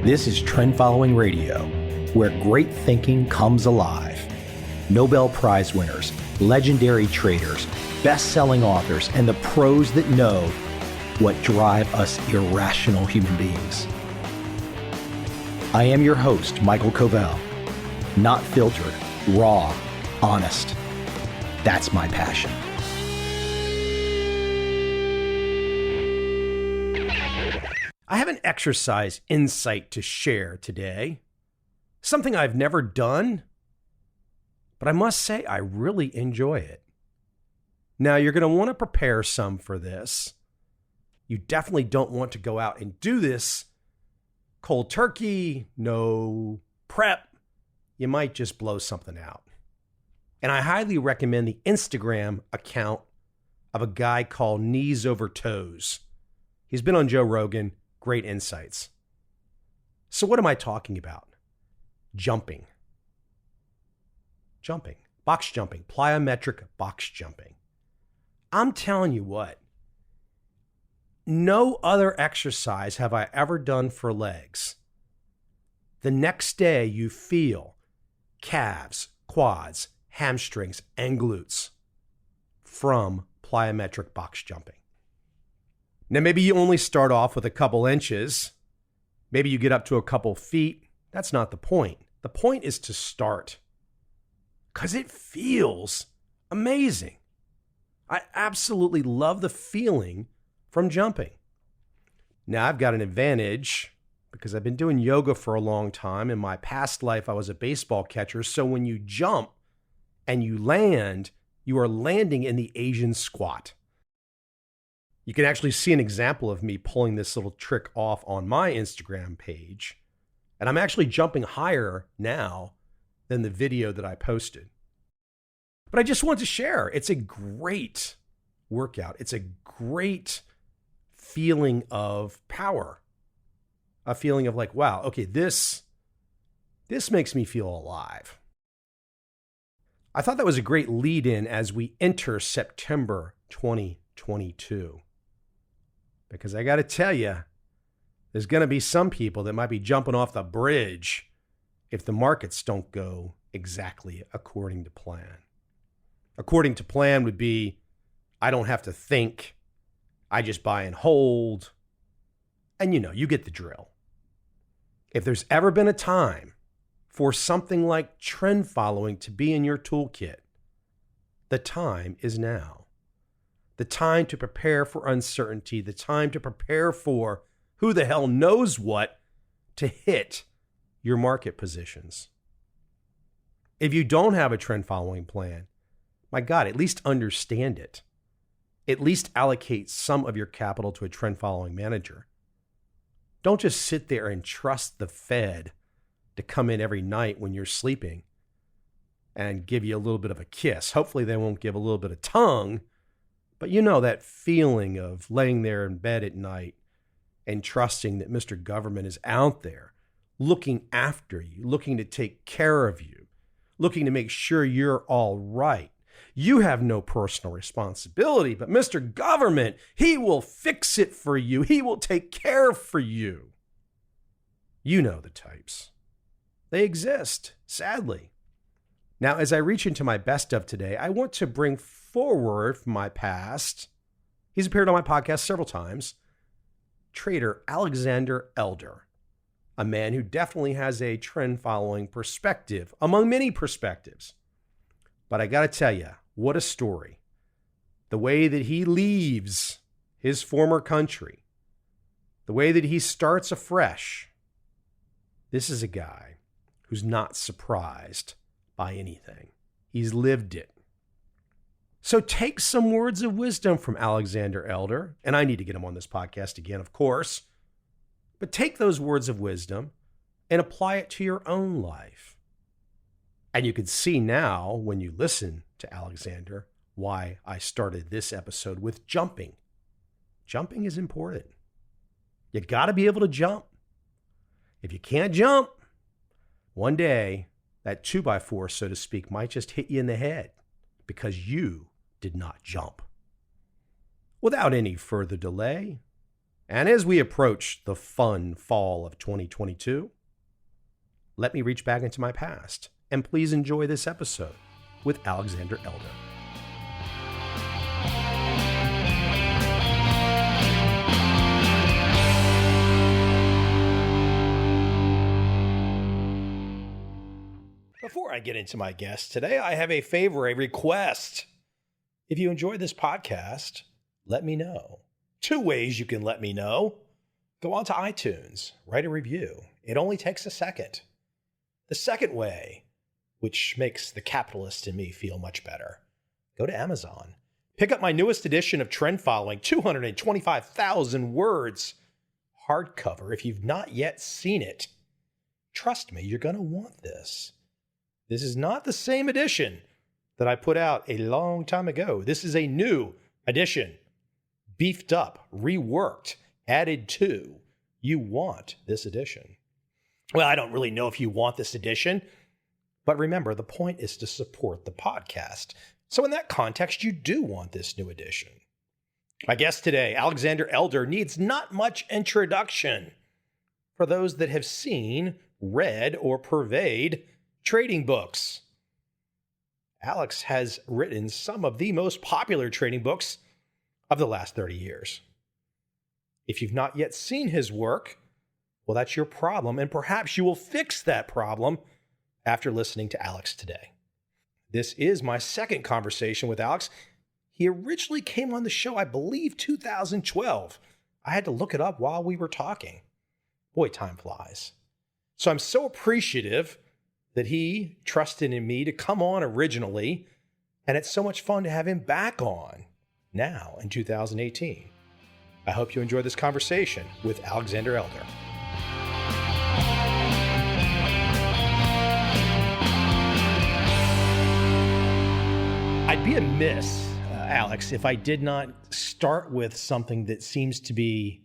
This is Trend Following Radio, where great thinking comes alive. Nobel Prize winners, legendary traders, best-selling authors, and the pros that know what drive us irrational human beings. I am your host, Michael Covel. Not filtered, raw, honest. That's my passion. I have an exercise insight to share today. Something I've never done, but I must say I really enjoy it. Now, you're going to want to prepare some for this. You definitely don't want to go out and do this cold turkey, no prep. You might just blow something out. And I highly recommend the Instagram account of a guy called Knees Over Toes. He's been on Joe Rogan. Great insights. So what am I talking about? Jumping. Box jumping. Plyometric box jumping. I'm telling you what. No other exercise have I ever done for legs. The next day you feel calves, quads, hamstrings, and glutes from plyometric box jumping. Now, maybe you only start off with a couple inches. Maybe you get up to a couple feet. That's not the point. The point is to start because it feels amazing. I absolutely love the feeling from jumping. Now, I've got an advantage because I've been doing yoga for a long time. In my past life, I was a baseball catcher. So when you jump and you land, you are landing in the Asian squat. You can actually see an example of me pulling this little trick off on my Instagram page. And I'm actually jumping higher now than the video that I posted. But I just want to share. It's a great workout. It's a great feeling of power. A feeling of like, wow, okay, this makes me feel alive. I thought that was a great lead in as we enter September 2022. Because I got to tell you, there's going to be some people that might be jumping off the bridge if the markets don't go exactly according to plan. According to plan would be, I don't have to think. I just buy and hold. And you get the drill. If there's ever been a time for something like trend following to be in your toolkit, the time is now. The time to prepare for uncertainty, the time to prepare for who the hell knows what to hit your market positions. If you don't have a trend following plan, my God, at least understand it. At least allocate some of your capital to a trend following manager. Don't just sit there and trust the Fed to come in every night when you're sleeping and give you a little bit of a kiss. Hopefully they won't give a little bit of tongue. But that feeling of laying there in bed at night and trusting that Mr. Government is out there looking after you, looking to take care of you, looking to make sure you're all right. You have no personal responsibility, but Mr. Government, he will fix it for you. He will take care for you. You know the types. They exist, sadly. Now, as I reach into my best of today, I want to bring forward from my past. He's appeared on my podcast several times. Trader Alexander Elder, a man who definitely has a trend following perspective among many perspectives. But I got to tell you, what a story. The way that he leaves his former country, the way that he starts afresh. This is a guy who's not surprised by anything. He's lived it. So take some words of wisdom from Alexander Elder, and I need to get him on this podcast again, of course, but take those words of wisdom and apply it to your own life. And you can see now, when you listen to Alexander, why I started this episode with jumping. Jumping is important. You got to be able to jump. If you can't jump, one day that 2x4, so to speak, might just hit you in the head because you did not jump. Without any further delay, And as we approach the fun fall of 2022, let me reach back into my past and please enjoy this episode with Alexander Elder. Before I get into my guest today, I have a favor, a request. If you enjoy this podcast, let me know. 2 ways you can let me know. Go on to iTunes, write a review. It only takes a second. The second way, which makes the capitalist in me feel much better, go to Amazon. Pick up my newest edition of Trend Following, 225,000 words, hardcover. If you've not yet seen it, trust me, you're going to want this. This is not the same edition that I put out a long time ago. This is a new edition, beefed up, reworked, added to. You want this edition. Well, I don't really know if you want this edition, but remember, the point is to support the podcast. So in that context, you do want this new edition. My guest today, Alexander Elder, needs not much introduction for those that have seen, read, or purveyed trading books. Alex has written some of the most popular trading books of the last 30 years. If you've not yet seen his work, well, that's your problem, and perhaps you will fix that problem after listening to Alex today. This is my second conversation with Alex. He originally came on the show, I believe, 2012. I had to look it up while we were talking. Boy, time flies. So I'm so appreciative that he trusted in me to come on originally, and it's so much fun to have him back on now in 2018. I hope you enjoy this conversation with Alexander Elder. I'd be amiss, Alex, if I did not start with something that seems to be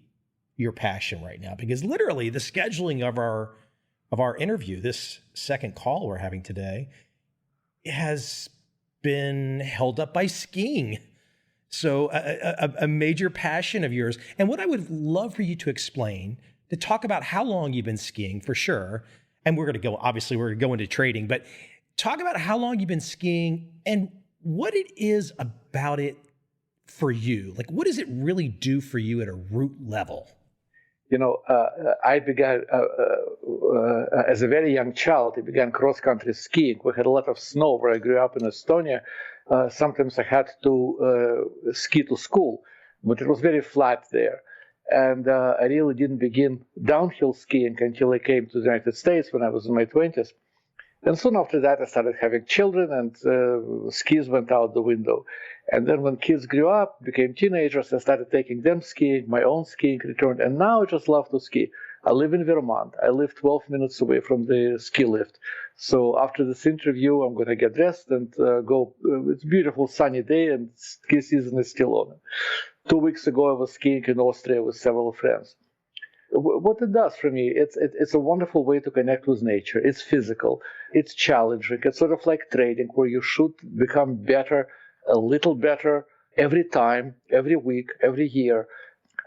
your passion right now, because literally the scheduling of our interview, this second call we're having today, has been held up by skiing. So a major passion of yours. And what I would love for you to explain, to talk about how long you've been skiing for sure. And we're going to go into trading, but talk about how long you've been skiing and what it is about it for you. Like, what does it really do for you at a root level? I began as a very young child. I began cross-country skiing. We had a lot of snow where I grew up in Estonia. Sometimes I had to ski to school, but it was very flat there. And I really didn't begin downhill skiing until I came to the United States when I was in my 20s. And soon after that, I started having children, and skis went out the window. And then when kids grew up, became teenagers, I started taking them skiing. My own skiing returned, and now I just love to ski. I live in Vermont. I live 12 minutes away from the ski lift. So after this interview, I'm going to get dressed and go. It's a beautiful sunny day, and ski season is still on. 2 weeks ago, I was skiing in Austria with several friends. What it does for me, it's a wonderful way to connect with nature. It's physical. It's challenging. It's sort of like trading, where you should become better, a little better every time, every week, every year.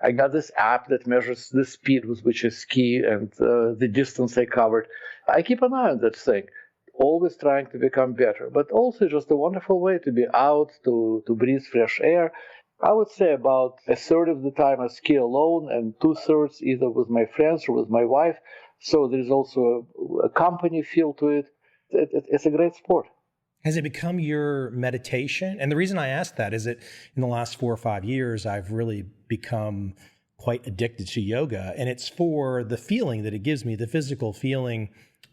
I got this app that measures the speed with which I ski and the distance I covered. I keep an eye on that thing, always trying to become better, but also just a wonderful way to be out, to breathe fresh air. I would say about a third of the time I ski alone, and 2/3 either with my friends or with my wife. So there's also a company feel to it. It's a great sport. Has it become your meditation? And the reason I ask that is that in the last 4 or 5 years, I've really become quite addicted to yoga. And it's for the feeling that it gives me, the physical feeling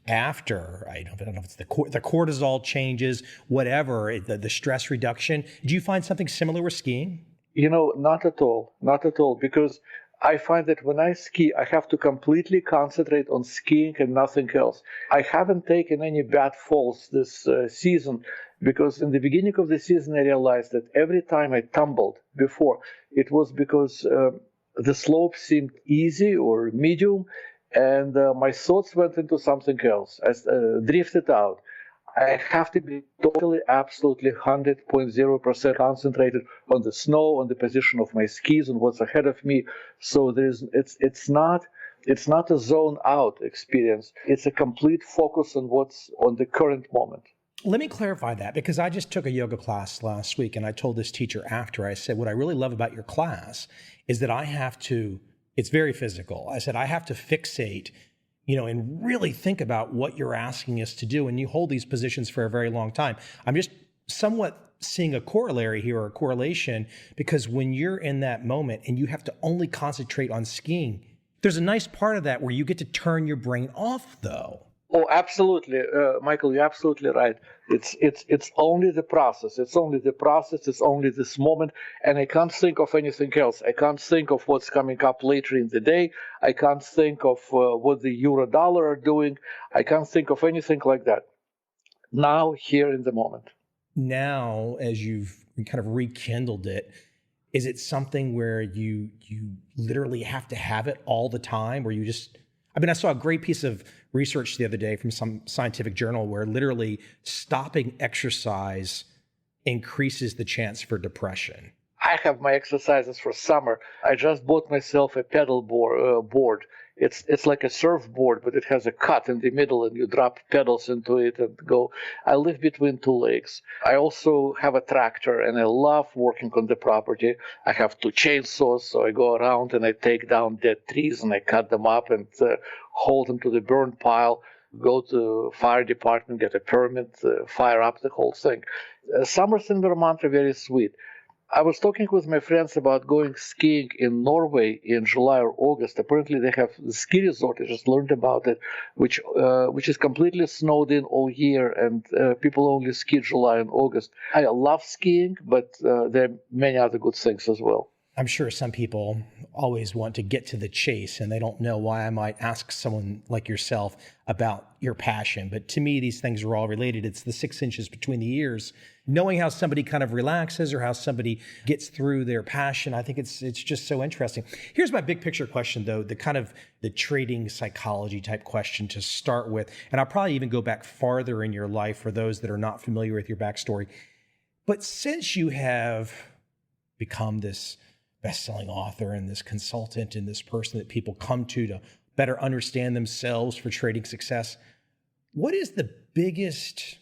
after, I don't know if it's the cortisol changes, whatever, the stress reduction. Do you find something similar with skiing? Not at all. Not at all. Because I find that when I ski, I have to completely concentrate on skiing and nothing else. I haven't taken any bad falls this season, because in the beginning of the season, I realized that every time I tumbled before, it was because the slope seemed easy or medium, and my thoughts went into something else. I drifted out. I have to be totally, absolutely 100.0% concentrated on the snow, on the position of my skis, and what's ahead of me. So it's not a zone out experience. It's a complete focus on what's on the current moment. Let me clarify that, because I just took a yoga class last week and I told this teacher after, I said, what I really love about your class is that it's very physical. I said, I have to fixate, and really think about what you're asking us to do. And you hold these positions for a very long time. I'm just somewhat seeing a corollary here, or a correlation, because when you're in that moment and you have to only concentrate on skiing, there's a nice part of that where you get to turn your brain off, though. Oh, absolutely, Michael, you're absolutely right. It's only the process. It's only the process. It's only this moment, and I can't think of anything else. I can't think of what's coming up later in the day. I can't think of what the euro dollar are doing. I can't think of anything like that. Now, here in the moment. Now, as you've kind of rekindled it, is it something where you literally have to have it all the time, where you just? I saw a great piece of research the other day from some scientific journal where literally stopping exercise increases the chance for depression. I have my exercises for summer. I just bought myself a pedal board. It's like a surfboard, but it has a cut in the middle, and you drop pedals into it and go. I live between two lakes. I also have a tractor, and I love working on the property. I have two chainsaws, so I go around and I take down dead trees and I cut them up and hold them to the burn pile. Go to fire department, get a permit, fire up the whole thing. Summers in Vermont are very sweet. I was talking with my friends about going skiing in Norway in July or August. Apparently, they have the ski resort. I just learned about it, which is completely snowed in all year, and people only ski July and August. I love skiing, but there are many other good things as well. I'm sure some people always want to get to the chase, and they don't know why I might ask someone like yourself about your passion. But to me, these things are all related. It's the 6 inches between the ears. Knowing how somebody kind of relaxes or how somebody gets through their passion, I think it's just so interesting. Here's my big picture question, though, the trading psychology type question to start with. And I'll probably even go back farther in your life for those that are not familiar with your backstory. But since you have become this best-selling author and this consultant and this person that people come to better understand themselves for trading success, what is the biggest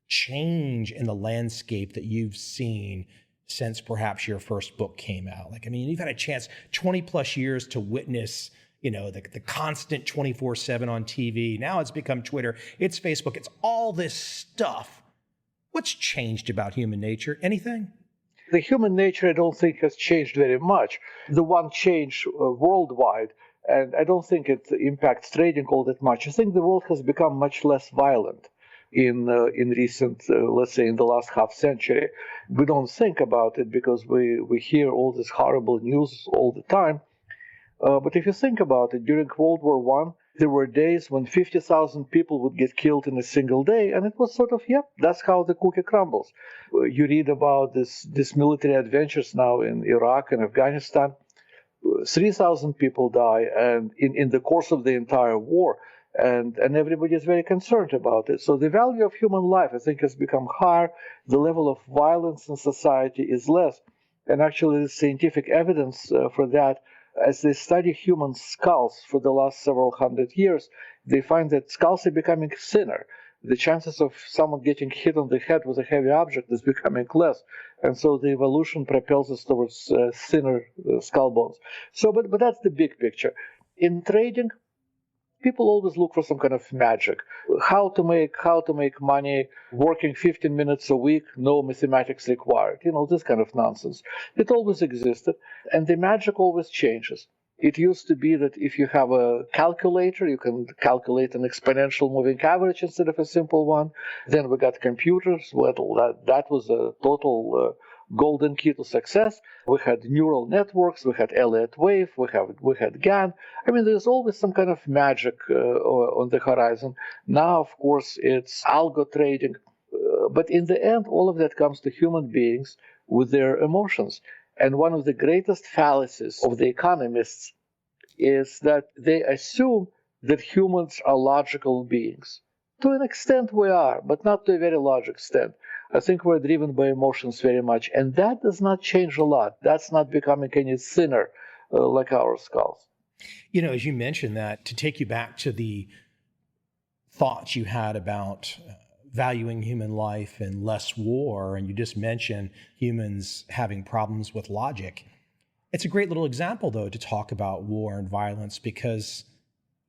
change in the landscape that you've seen since perhaps your first book came out? You've had a chance 20 plus years to witness, the constant 24/7 on TV. Now it's become Twitter, it's Facebook, it's all this stuff. What's changed about human nature? Anything? The human nature, I don't think, has changed very much. The one change worldwide, and I don't think it impacts trading all that much. I think the world has become much less violent in recent, let's say, in the last half century. We don't think about it because we hear all this horrible news all the time. But if you think about it, during World War I, there were days when 50,000 people would get killed in a single day, and it was sort of, that's how the cookie crumbles. You read about this military adventures now in Iraq and Afghanistan. 3,000 people die, and in the course of the entire war, and everybody is very concerned about it. So the value of human life, I think, has become higher. The level of violence in society is less, and actually, the scientific evidence for that. As they study human skulls for the last several hundred years, they find that skulls are becoming thinner. The chances of someone getting hit on the head with a heavy object is becoming less. And so the evolution propels us towards thinner skull bones. But that's the big picture. In trading, people always look for some kind of magic. How to make money working 15 minutes a week, no mathematics required. This kind of nonsense. It always existed, and the magic always changes. It used to be that if you have a calculator, you can calculate an exponential moving average instead of a simple one. Then we got computers. Well, that was a total golden key to success. We had neural networks, we had Elliott wave, we had GAN. There's always some kind of magic on the horizon. Now, of course, it's algo trading. But in the end, all of that comes to human beings with their emotions. And one of the greatest fallacies of the economists is that they assume that humans are logical beings. To an extent we are, but not to a very large extent. I think we're driven by emotions very much, and that does not change a lot. That's not becoming any thinner like our skulls. As you mentioned that, to take you back to the thoughts you had about valuing human life and less war, and you just mentioned humans having problems with logic. It's a great little example, though, to talk about war and violence, because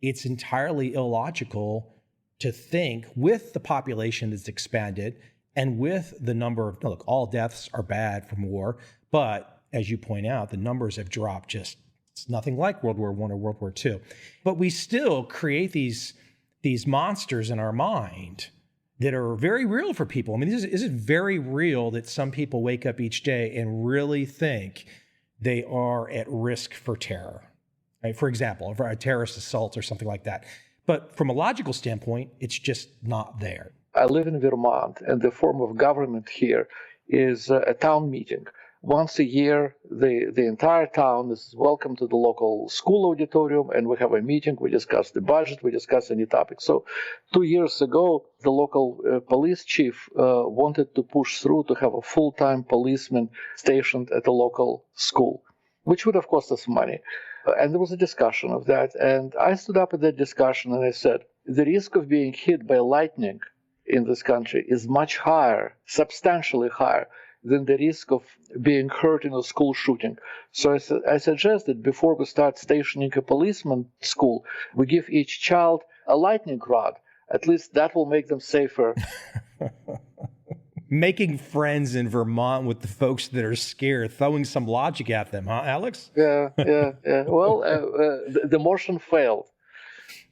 it's entirely illogical to think with the population that's expanded and with the number of, look, all deaths are bad from war, but as you point out, the numbers have dropped it's nothing like World War I or World War II. But we still create these monsters in our mind that are very real for people. I mean, is it very real that some people wake up each day and really think they are at risk for terror, right? For example, for a terrorist assault or something like that. But from a logical standpoint, it's just not there. I live in Vermont, and the form of government here is a town meeting. Once a year, the entire town is welcome to the local school auditorium, and we have a meeting. We discuss the budget, we discuss any topic. So 2 years ago, the local police chief wanted to push through to have a full-time policeman stationed at a local school, which would have cost us money. And there was a discussion of that. And I stood up at that discussion and I said, the risk of being hit by lightning in this country is much higher, substantially higher, than the risk of being hurt in a school shooting. So I suggest that before we start stationing a policeman school, we give each child a lightning rod. At least that will make them safer. Making friends in Vermont with the folks that are scared, throwing some logic at them, huh, Alex? Yeah. Well, the motion failed.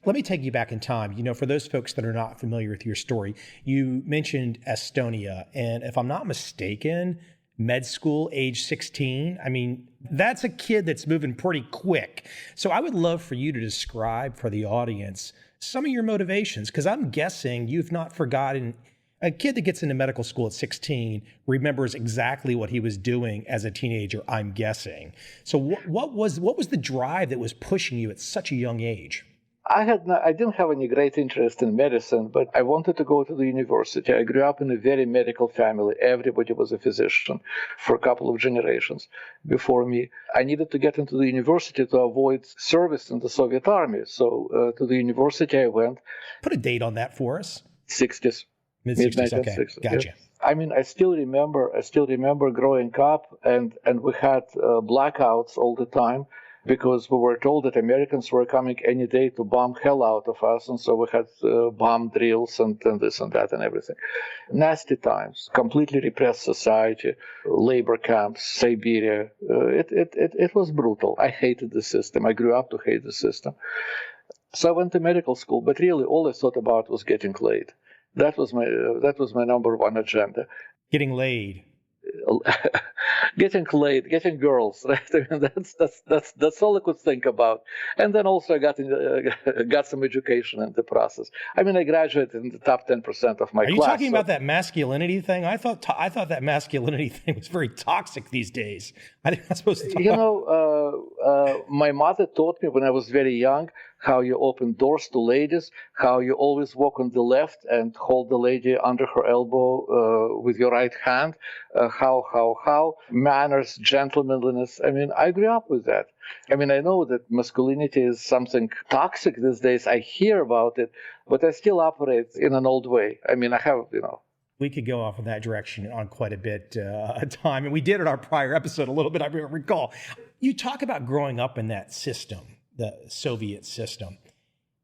Let me take you back in time. For those folks that are not familiar with your story, you mentioned Estonia. And if I'm not mistaken, med school, age 16. I mean, that's a kid that's moving pretty quick. So I would love for you to describe for the audience some of your motivations, because I'm guessing you've not forgotten. A kid that gets into medical school at 16 remembers exactly what he was doing as a teenager, I'm guessing. So what was the drive that was pushing you at such a young age? I didn't have any great interest in medicine, but I wanted to go to the university. I grew up in a very medical family. Everybody was a physician for a couple of generations before me. I needed to get into the university to avoid service in the Soviet army. So to the university I went. Put a date on that for us. 60s. Mid-60s, okay. Gotcha. Yeah. I mean, I still remember growing up, and we had blackouts all the time, because we were told that Americans were coming any day to bomb hell out of us, and so we had bomb drills and this and that and everything. Nasty times, completely repressed society, labor camps, Siberia. It was brutal. I hated the system. I grew up to hate the system. So I went to medical school, but really all I thought about was getting laid. That was my number one agenda. Getting laid. Getting laid, getting girls, right? I mean, that's all I could think about. And then also I got some education in the process. I mean, I graduated in the top 10% of my class. Are you talking about that masculinity thing? I thought that masculinity thing was very toxic these days. I think I'm supposed to talk my mother taught me when I was very young how you open doors to ladies, how you always walk on the left and hold the lady under her elbow with your right hand, how manners, gentlemanliness. I mean, I grew up with that. I mean, I know that masculinity is something toxic these days. I hear about it, but I still operate in an old way. I mean, I have, We could go off in that direction on quite a bit of time. And we did in our prior episode a little bit, I recall. You talk about growing up in that system, the Soviet system.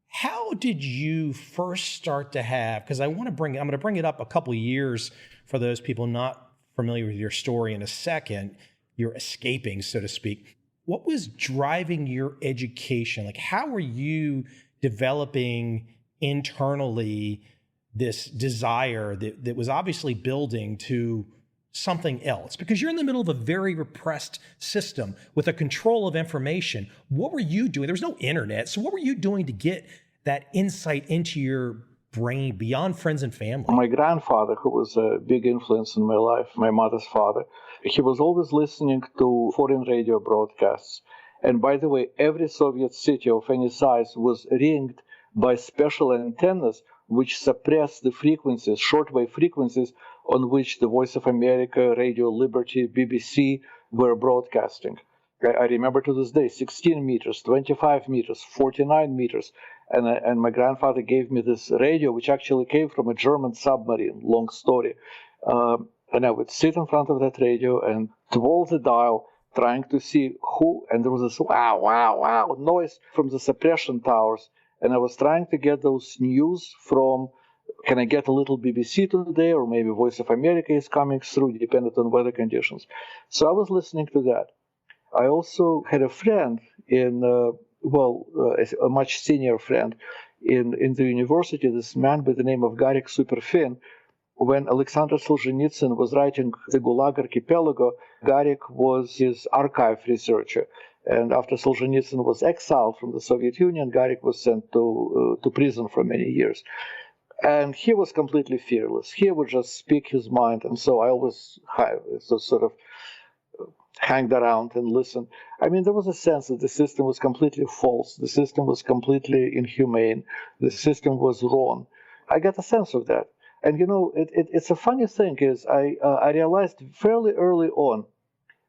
How did you first start to have, because I'm going to bring it up a couple of years for those people not familiar with your story in a second, you're escaping, so to speak. What was driving your education? Like, how were you developing internally this desire that was obviously building to something else? Because you're in the middle of a very repressed system with a control of information. What were you doing? There was no internet. So what were you doing to get that insight into your brain beyond friends and family? My grandfather, who was a big influence in my life, my mother's father, he was always listening to foreign radio broadcasts. And by the way, every Soviet city of any size was ringed by special antennas which suppressed the frequencies, shortwave frequencies, on which the Voice of America, Radio Liberty, BBC were broadcasting. I remember to this day 16 meters, 25 meters, 49 meters. And my grandfather gave me this radio, which actually came from a German submarine, long story. And I would sit in front of that radio and twirl the dial, trying to see who, and there was this wow, wow, wow noise from the suppression towers. And I was trying to get those news from, can I get a little BBC today, or maybe Voice of America is coming through, depending on weather conditions. So I was listening to that. I also had a friend a much senior friend in the university, this man by the name of Garrick Superfin. When Alexander Solzhenitsyn was writing the Gulag Archipelago, Garrick was his archive researcher. And after Solzhenitsyn was exiled from the Soviet Union, Garrick was sent to prison for many years. And he was completely fearless. He would just speak his mind. And so I always sort of hanged around and listened. I mean, there was a sense that the system was completely false. The system was completely inhumane. The system was wrong. I got a sense of that. And, it's a funny thing is I realized fairly early on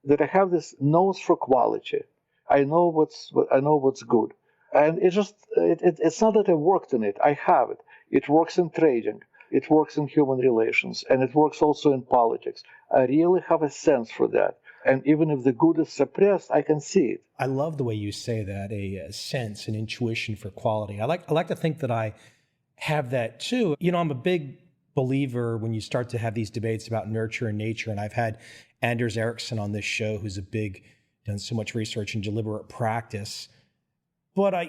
that I have this nose for quality. I know what's good. And it's not that I worked in it. I have it. It works in trading. It works in human relations. And it works also in politics. I really have a sense for that. And even if the good is suppressed, I can see it. I love the way you say that, a sense, an intuition for quality. I like to think that I have that too. I'm a big believer when you start to have these debates about nurture and nature. And I've had Anders Ericsson on this show, who's done so much research in deliberate practice. But I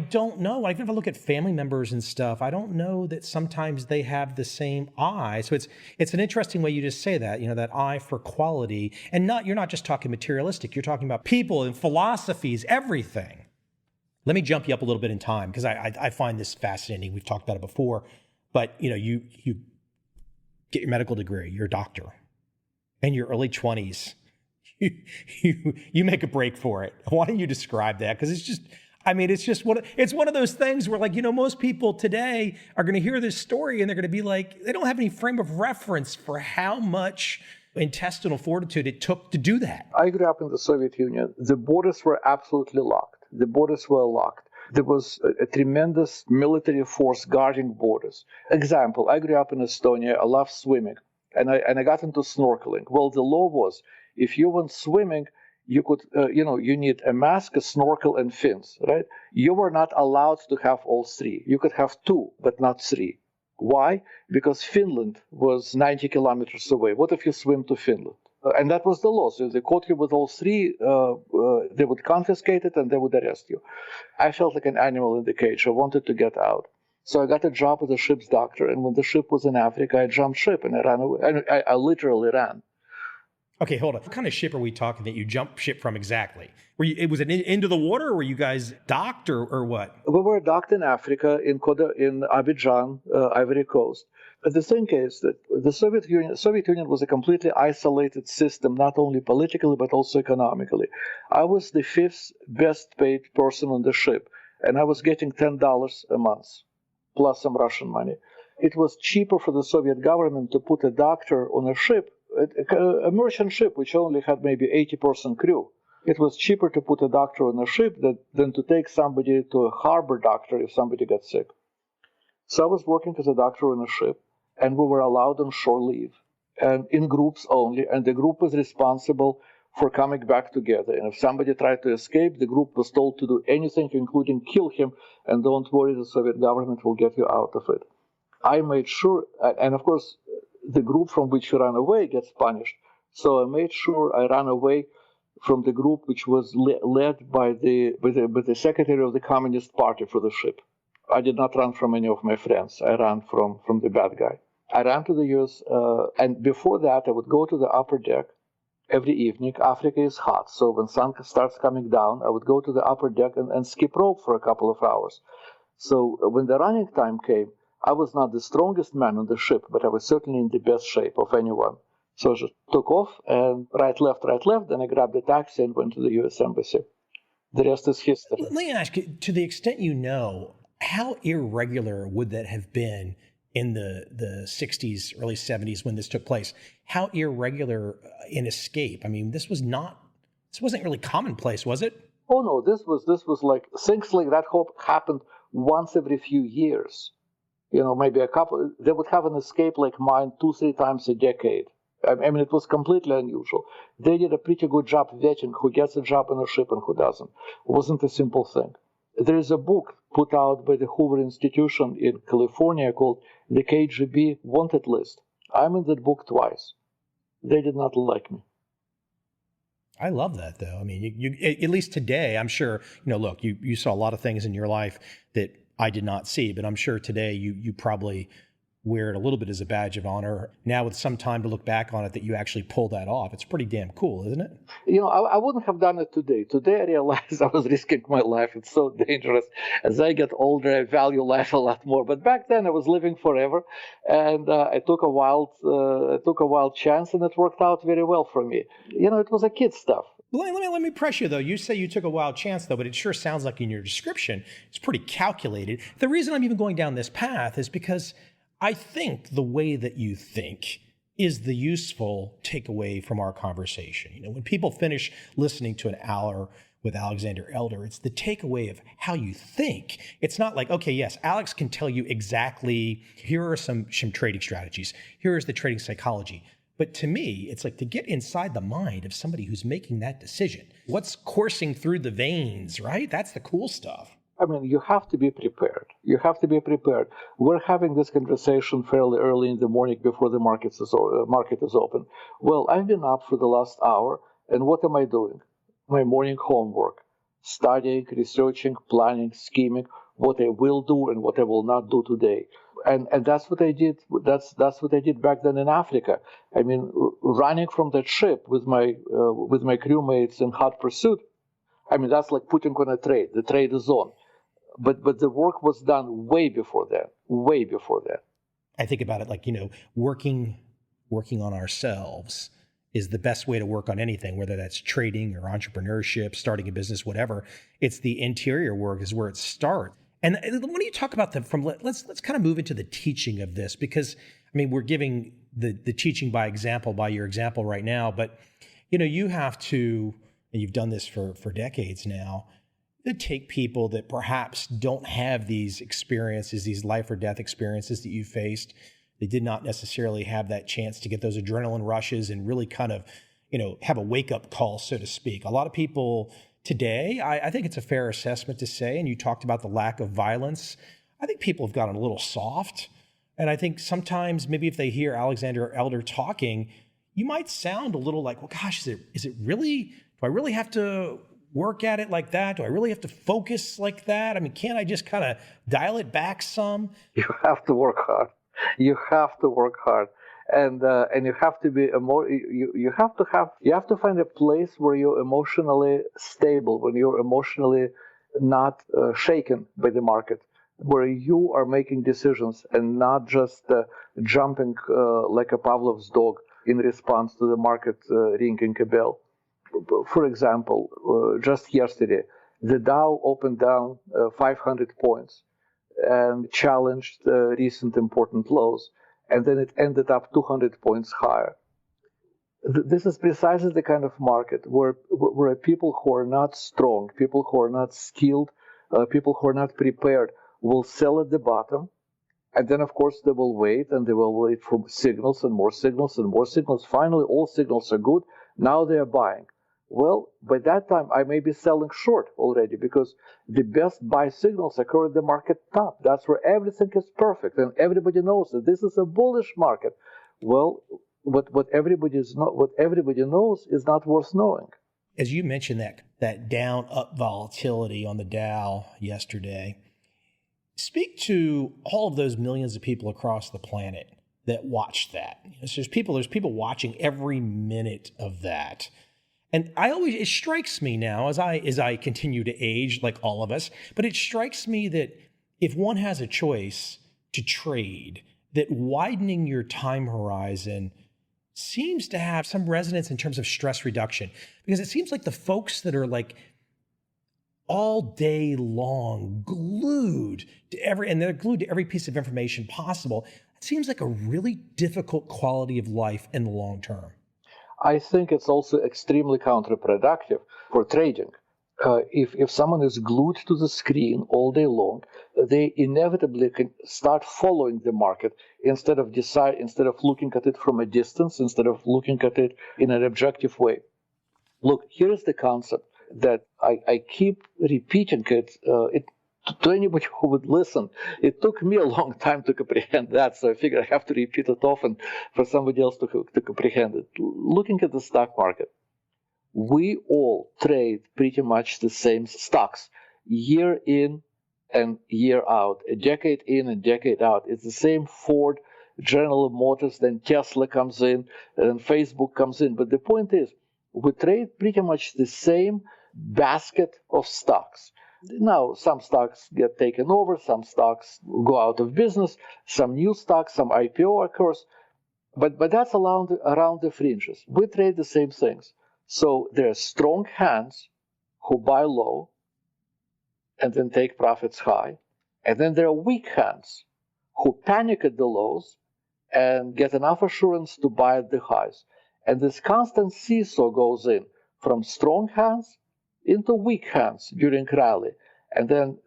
don't know. Even if I look at family members and stuff, I don't know that sometimes they have the same eye. So it's an interesting way you just say that, that eye for quality. And you're not just talking materialistic, you're talking about people and philosophies, everything. Let me jump you up a little bit in time, because I find this fascinating. We've talked about it before, but you get your medical degree, you're a doctor, in your early 20s, you make a break for it. Why don't you describe that? Because it's one of those things where, most people today are going to hear this story and they're going to be like, they don't have any frame of reference for how much intestinal fortitude it took to do that. I grew up in the Soviet Union. The borders were absolutely locked. The borders were locked. There was a tremendous military force guarding borders. Example, I grew up in Estonia. I love swimming. And I got into snorkeling. Well, the law was, if you went swimming, you could, you need a mask, a snorkel, and fins, right? You were not allowed to have all three. You could have two, but not three. Why? Because Finland was 90 kilometers away. What if you swim to Finland? And that was the law. So if they caught you with all three, they would confiscate it and they would arrest you. I felt like an animal in the cage. I wanted to get out. So I got a job as a ship's doctor. And when the ship was in Africa, I jumped ship and I ran away. I literally ran. Okay, hold on. What kind of ship are we talking that you jumped ship from exactly? Was it into the water, or were you guys docked, or what? We were docked in Africa, in Abidjan, Ivory Coast. But the thing is that the Soviet Union was a completely isolated system, not only politically, but also economically. I was the fifth best paid person on the ship, and I was getting $10 a month, plus some Russian money. It was cheaper for the Soviet government to put a doctor on a ship, a merchant ship, which only had maybe 80% crew. It was cheaper to put a doctor on a ship than to take somebody to a harbor doctor if somebody got sick. So I was working as a doctor on a ship, and we were allowed on shore leave, and in groups only, and the group was responsible for coming back together. And if somebody tried to escape, the group was told to do anything, including kill him, and don't worry, the Soviet government will get you out of it. I made sure, and of course, the group from which you run away gets punished. So I made sure I ran away from the group which was led by the secretary of the Communist Party for the ship. I did not run from any of my friends. I ran from the bad guy. I ran to the US, and before that, I would go to the upper deck every evening. Africa is hot, so when sun starts coming down, I would go to the upper deck and skip rope for a couple of hours. So when the running time came, I was not the strongest man on the ship, but I was certainly in the best shape of anyone. So I just took off and right, left, then I grabbed a taxi and went to the US Embassy. The rest is history. Let me ask you, to the extent you know, How irregular would that have been in the 60s, early 70s when this took place? How irregular in escape? I mean, this wasn't really commonplace, was it? Oh no, this was like things like that happened once every few years. Maybe a couple. They would have an escape like mine 2-3 times a decade. I mean, it was completely unusual. They did a pretty good job vetting who gets a job on a ship and who doesn't. It wasn't a simple thing. There is a book put out by the Hoover Institution in California called The KGB Wanted List. I'm in that book twice. They did not like me. I love that, though. I mean, you at least today, I'm sure, look, you saw a lot of things in your life that I did not see, but I'm sure today you probably wear it a little bit as a badge of honor. Now with some time to look back on it, that you actually pull that off. It's pretty damn cool, isn't it? I wouldn't have done it today. Today I realized I was risking my life. It's so dangerous. As I get older, I value life a lot more. But back then I was living forever, and I took a wild chance, and it worked out very well for me. It was a kid stuff. Let me press you, though. You say you took a wild chance, though, but it sure sounds like in your description, it's pretty calculated. The reason I'm even going down this path is because I think the way that you think is the useful takeaway from our conversation. When people finish listening to an hour with Alexander Elder, it's the takeaway of how you think. It's not like, okay, yes, Alex can tell you exactly, here are some trading strategies. Here is the trading psychology. But to me, it's like to get inside the mind of somebody who's making that decision. What's coursing through the veins, right? That's the cool stuff. I mean, you have to be prepared. You have to be prepared. We're having this conversation fairly early in the morning before the market is open. Well, I've been up for the last hour, and what am I doing? My morning homework, studying, researching, planning, scheming, what I will do and what I will not do today. And that's what I did. That's what I did back then in Africa. I mean, running from that ship with my crewmates in hot pursuit. I mean, that's like putting on a trade. The trade is on. But the work was done way before that. Way before that. I think about it like, working on ourselves is the best way to work on anything, whether that's trading or entrepreneurship, starting a business, whatever. It's the interior work is where it starts. And when you talk about let's kind of move into the teaching of this, because I mean, we're giving the teaching by example, by your example right now, but you have to, and you've done this for decades now, to take people that perhaps don't have these experiences, these life or death experiences that you faced. They did not necessarily have that chance to get those adrenaline rushes and really kind of, have a wake up call, so to speak. A lot of people today, I think it's a fair assessment to say, and you talked about the lack of violence. I think people have gotten a little soft. And I think sometimes maybe if they hear Alexander Elder talking, you might sound a little like, well, gosh, is it really, do I really have to work at it like that? Do I really have to focus like that? I mean, can't I just kind of dial it back some? You have to work hard. You have to work hard. And you have to be you have to find a place where you're emotionally stable, when you're emotionally not shaken by the market, where you are making decisions and not just jumping like a Pavlov's dog in response to the market ringing a bell. For example, just yesterday, the Dow opened down 500 points and challenged recent important lows, and then it ended up 200 points higher. This is precisely the kind of market where people who are not strong, people who are not skilled, people who are not prepared will sell at the bottom, and then of course they will wait, and they will wait for signals and more signals and more signals. Finally, all signals are good. Now they are buying. Well, by that time, I may be selling short already, because the best buy signals occur at the market top. That's where everything is perfect, and everybody knows that this is a bullish market. Well, what everybody knows is not worth knowing. As you mentioned that down-up volatility on the Dow yesterday, speak to all of those millions of people across the planet that watched that. So there's people watching every minute of that. And it strikes me now as I continue to age, like all of us, but it strikes me that if one has a choice to trade, that widening your time horizon seems to have some resonance in terms of stress reduction, because it seems like the folks that are like all day long, glued to and they're glued to every piece of information possible. It seems like a really difficult quality of life in the long term. I think it's also extremely counterproductive for trading. If someone is glued to the screen all day long, they inevitably can start following the market instead of looking at it from a distance, instead of looking at it in an objective way. Look, here's the concept that I keep repeating to anybody who would listen. It took me a long time to comprehend that, so I figure I have to repeat it often for somebody else to comprehend it. Looking at the stock market, we all trade pretty much the same stocks year in and year out, a decade in and decade out. It's the same Ford, General Motors, then Tesla comes in, and Facebook comes in. But the point is, we trade pretty much the same basket of stocks. Now, some stocks get taken over, some stocks go out of business, some new stocks, some IPO occurs, but that's around the fringes. We trade the same things. So there are strong hands who buy low and then take profits high, and then there are weak hands who panic at the lows and get enough assurance to buy at the highs. And this constant seesaw goes in from strong hands into weak hands during rally. And then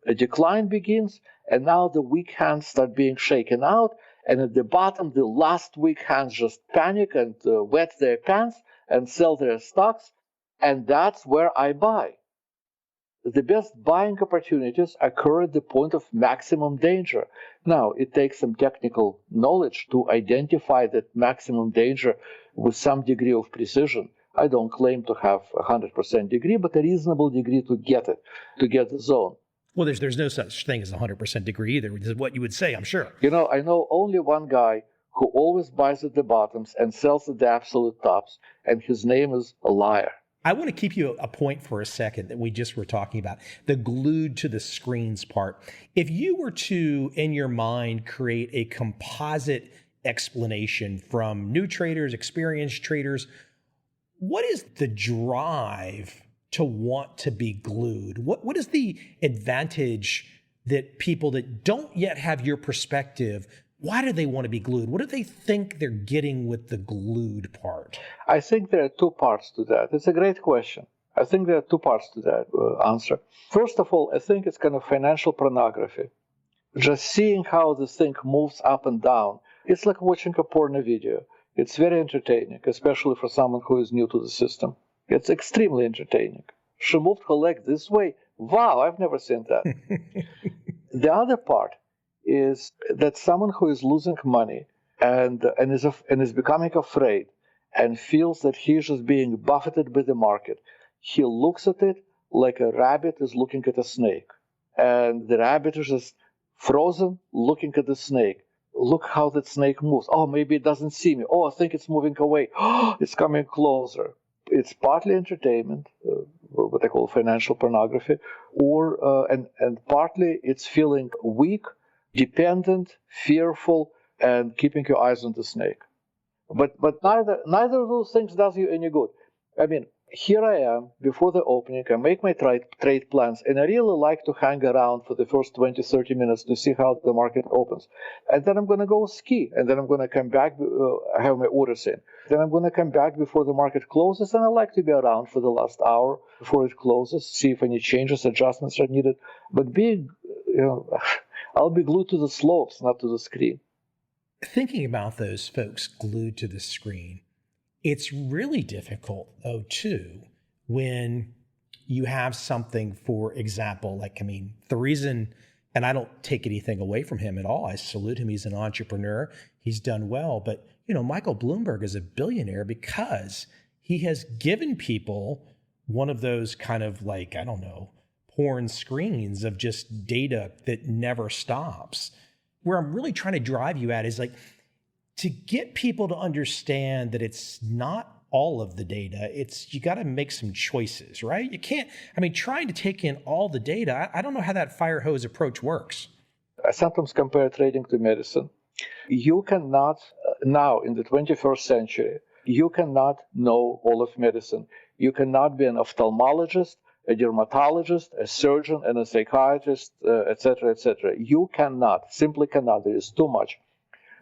a decline begins, and now the weak hands start being shaken out. And at the bottom, the last weak hands just panic and wet their pants and sell their stocks. And that's where I buy. The best buying opportunities occur at the point of maximum danger. Now, it takes some technical knowledge to identify that maximum danger with some degree of precision. I don't claim to have 100% degree, but a reasonable degree to get the zone. Well, there's no such thing as 100% degree either, which is what you would say, I'm sure. I know only one guy who always buys at the bottoms and sells at the absolute tops, and his name is a liar. I want to keep you a point for a second that we just were talking about, the glued to the screens part. If you were to, in your mind, create a composite explanation from new traders, experienced traders, what is the drive to want to be glued? What is the advantage that people that don't yet have your perspective, why do they want to be glued? What do they think they're getting with the glued part? I think there are two parts to that. It's a great question. I think there are two parts to that answer. First of all, I think it's kind of financial pornography. Just seeing how this thing moves up and down, it's like watching a porno video. It's very entertaining, especially for someone who is new to the system. It's extremely entertaining. She moved her leg this way. Wow, I've never seen that. The other part is that someone who is losing money and is becoming afraid and feels that he's just being buffeted by the market, he looks at it like a rabbit is looking at a snake. And the rabbit is just frozen looking at the snake. Look how that snake moves. Oh, maybe it doesn't see me. Oh, I think it's moving away. Oh, it's coming closer. It's partly entertainment, what I call financial pornography, and partly it's feeling weak, dependent, fearful, and keeping your eyes on the snake. But neither of those things does you any good. I mean, here I am before the opening. I make my trade plans, and I really like to hang around for the first 20, 30 minutes to see how the market opens. And then I'm going to go ski, and then I'm going to come back. I have my orders in. Then I'm going to come back before the market closes, and I like to be around for the last hour before it closes, see if any changes, adjustments are needed. But I'll be glued to the slopes, not to the screen. Thinking about those folks glued to the screen, it's really difficult, though, too, when you have something, for example, the reason, and I don't take anything away from him at all. I salute him. He's an entrepreneur. He's done well. But, Michael Bloomberg is a billionaire because he has given people one of those kind of porn screens of just data that never stops. Where I'm really trying to drive you at is to get people to understand that it's not all of the data. You got to make some choices, right? You can't, trying to take in all the data, I don't know how that fire hose approach works. I sometimes compare trading to medicine. You cannot, now in the 21st century, you cannot know all of medicine. You cannot be an ophthalmologist, a dermatologist, a surgeon, and a psychiatrist, etc., etc. You cannot, simply cannot. There is too much.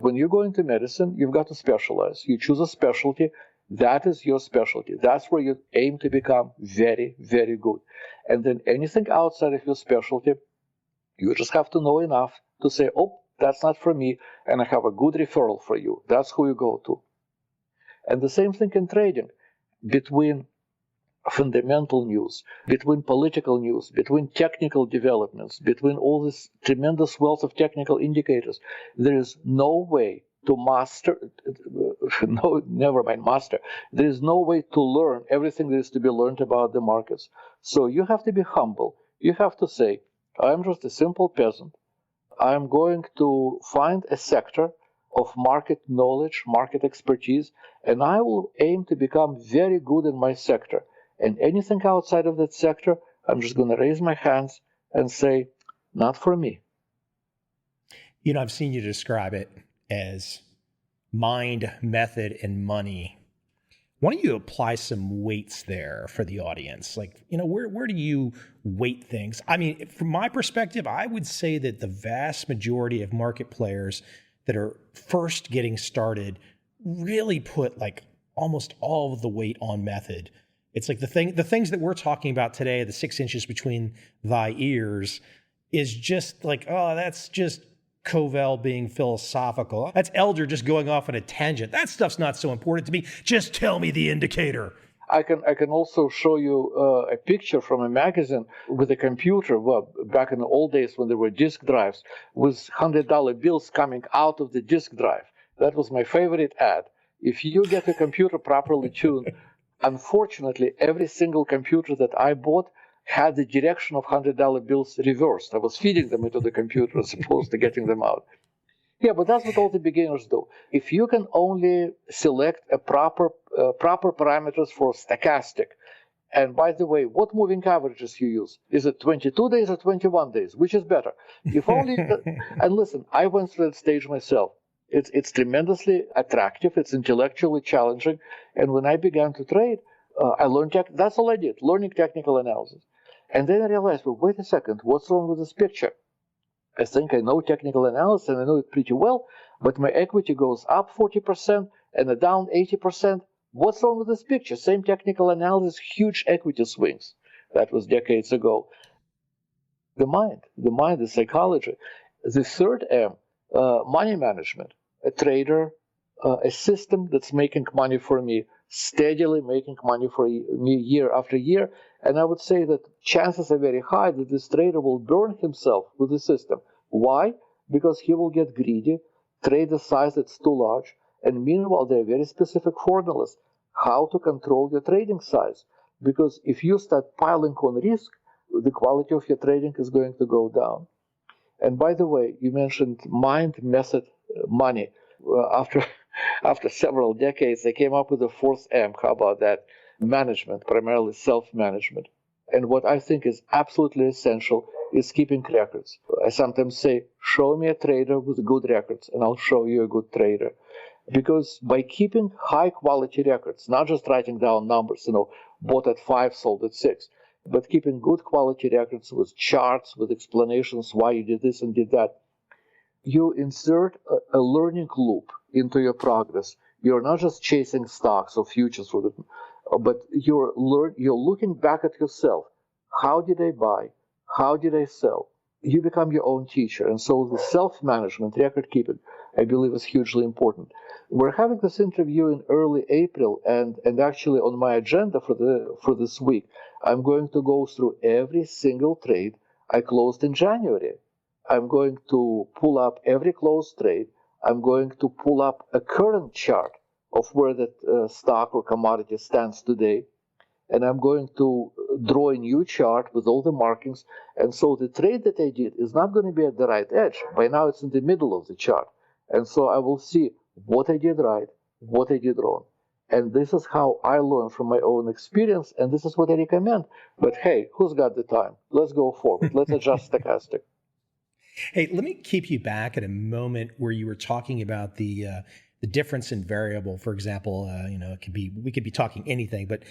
When you go into medicine, you've got to specialize. You choose a specialty. That is your specialty. That's where you aim to become very, very good. And then anything outside of your specialty, you just have to know enough to say, oh, that's not for me, and I have a good referral for you. That's who you go to. And the same thing in trading. Between fundamental news, between political news, between technical developments, between all this tremendous wealth of technical indicators, there is no way to master, no, never mind master, there is no way to learn everything there is to be learned about the markets. So you have to be humble. You have to say, I'm just a simple peasant. I'm going to find a sector of market knowledge, market expertise, and I will aim to become very good in my sector. And anything outside of that sector, I'm just going to raise my hands and say, not for me. You know, I've seen you describe it as mind, method, and money. Why don't you apply some weights there for the audience? Like, you know, where do you weight things? I mean, from my perspective, I would say that the vast majority of market players that are first getting started really put like almost all of the weight on method. It's like the things that we're talking about today, the 6 inches between thy ears, is just like, oh, that's just Covel being philosophical. That's Elder just going off on a tangent. That stuff's not so important to me. Just tell me the indicator. I can also show you a picture from a magazine with a computer. Well, back in the old days when there were disk drives, with $100 bills coming out of the disk drive. That was my favorite ad. If you get a computer properly tuned, unfortunately, every single computer that I bought had the direction of $100 bills reversed. I was feeding them into the computer as opposed to getting them out. Yeah, but that's what all the beginners do. If you can only select a proper parameters for stochastic, and by the way, what moving averages you use? Is it 22 days or 21 days? Which is better? If only, and listen, I went through that stage myself. It's tremendously attractive. It's intellectually challenging. And when I began to trade, I learned, that's all I did, learning technical analysis. And then I realized, well, wait a second, what's wrong with this picture? I think I know technical analysis and I know it pretty well, but my equity goes up 40% and down 80%. What's wrong with this picture? Same technical analysis, huge equity swings. That was decades ago. The mind, the psychology. The third M, money management. A trader, a system that's making money for me, steadily making money for me year after year. And I would say that chances are very high that this trader will burn himself with the system. Why? Because he will get greedy, trade a size that's too large, and meanwhile there are very specific formulas how to control your trading size. Because if you start piling on risk, the quality of your trading is going to go down. And by the way, you mentioned mind, method, money. After several decades, I came up with the fourth M. How about that? Management, primarily self-management. And what I think is absolutely essential is keeping records. I sometimes say, show me a trader with good records, and I'll show you a good trader. Because by keeping high-quality records, not just writing down numbers, bought at 5, sold at 6, but keeping good quality records with charts, with explanations why you did this and did that, you insert a learning loop into your progress. You're not just chasing stocks or futures with it, but you're looking back at yourself. How did I buy? How did I sell? You become your own teacher. And so the self-management, record keeping, I believe is hugely important. We're having this interview in early April, and actually on my agenda for this week, I'm going to go through every single trade I closed in January. I'm going to pull up every closed trade. I'm going to pull up a current chart of where that stock or commodity stands today. And I'm going to draw a new chart with all the markings. And so the trade that I did is not going to be at the right edge. By now it's in the middle of the chart. And so I will see what I did right, what I did wrong. And this is how I learn from my own experience. And this is what I recommend. But hey, who's got the time? Let's go forward. Let's adjust stochastic. Hey, let me keep you back at a moment where you were talking about the the difference in variable, for example, we could be talking anything, but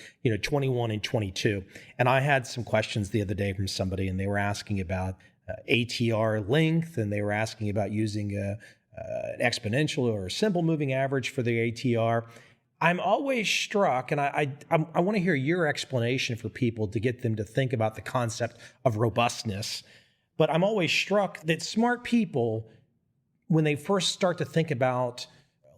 21 and 22. And I had some questions the other day from somebody, and they were asking about ATR length, and they were asking about using an exponential or a simple moving average for the ATR. I'm always struck, and I want to hear your explanation for people to get them to think about the concept of robustness. But I'm always struck that smart people, when they first start to think about,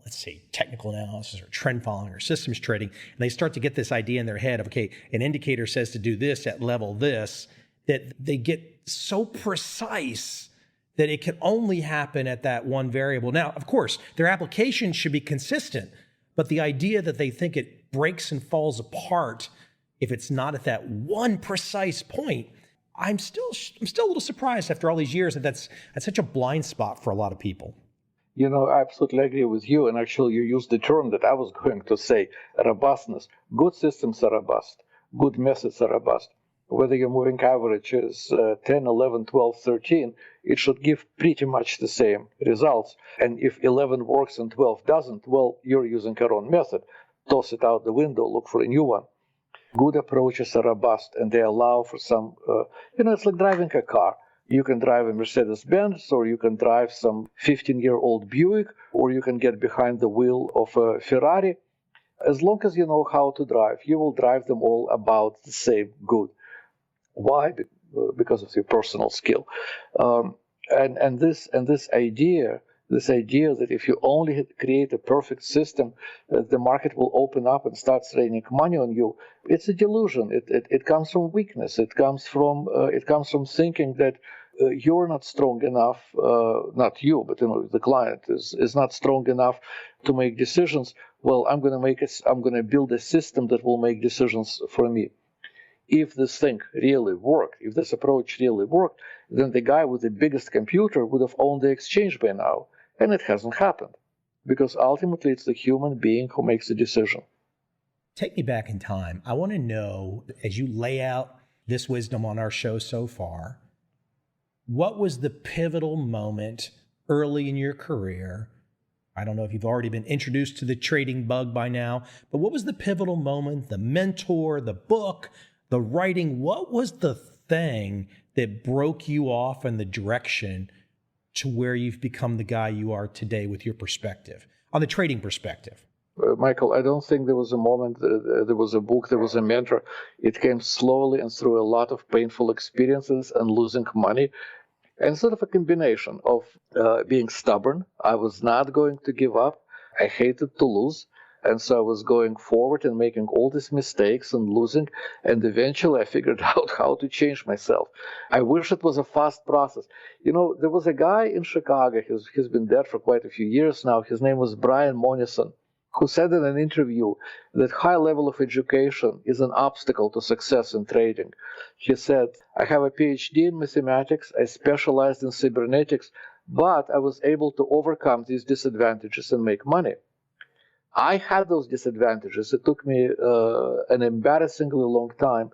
let's say, technical analysis or trend following or systems trading, and they start to get this idea in their head of, okay, an indicator says to do this at level this, that they get so precise that it can only happen at that one variable. Now, of course, their application should be consistent, but the idea that they think it breaks and falls apart if it's not at that one precise point, I'm still a little surprised after all these years that's such a blind spot for a lot of people. I absolutely agree with you. And actually, you used the term that I was going to say, robustness. Good systems are robust. Good methods are robust. Whether your moving average is 10, 11, 12, 13, it should give pretty much the same results. And if 11 works and 12 doesn't, well, you're using a wrong method. Toss it out the window, look for a new one. Good approaches are robust, and they allow for some, it's like driving a car. You can drive a Mercedes-Benz, or you can drive some 15-year-old Buick, or you can get behind the wheel of a Ferrari. As long as you know how to drive, you will drive them all about the same good. Why? Because of your personal skill. And this idea that if you only create a perfect system, the market will open up and start raining money on you. It's a delusion. It comes from weakness. It comes from thinking that you're not strong enough. Not you, but the client is not strong enough to make decisions. Well, I'm going to build a system that will make decisions for me. If this thing really worked, if this approach really worked, then the guy with the biggest computer would have owned the exchange by now. And it hasn't happened, because ultimately it's the human being who makes the decision. Take me back in time. I want to know, as you lay out this wisdom on our show so far, what was the pivotal moment early in your career? I don't know if you've already been introduced to the trading bug by now, but what was the pivotal moment, the mentor, the book, the writing? What was the thing that broke you off in the direction to where you've become the guy you are today with your perspective, on the trading perspective? Michael, I don't think there was a moment, there was a book, there was a mentor. It came slowly and through a lot of painful experiences and losing money. And sort of a combination of being stubborn. I was not going to give up. I hated to lose. And so I was going forward and making all these mistakes and losing. And eventually I figured out how to change myself. I wish it was a fast process. There was a guy in Chicago, he's been dead for quite a few years now. His name was Brian Monison, who said in an interview that high level of education is an obstacle to success in trading. He said, I have a PhD in mathematics, I specialized in cybernetics, but I was able to overcome these disadvantages and make money. I had those disadvantages. It took me an embarrassingly long time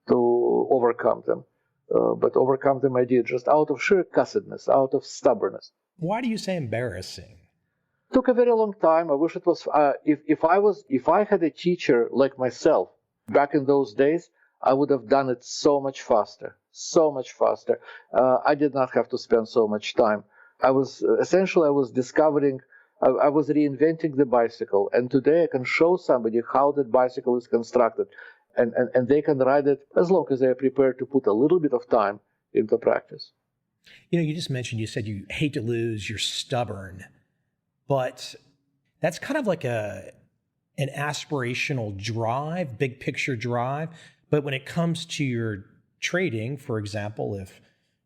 to overcome them. But overcome them I did just out of sheer cussedness, out of stubbornness. Why do you say embarrassing? Took a very long time. I wish it was. If I had a teacher like myself back in those days, I would have done it so much faster. So much faster. I did not have to spend so much time. I was discovering. I was reinventing the bicycle, and today I can show somebody how that bicycle is constructed, and they can ride it as long as they are prepared to put a little bit of time into practice. You just mentioned, you said you hate to lose, you're stubborn. But that's kind of like an aspirational drive, big picture drive. But when it comes to your trading, for example, if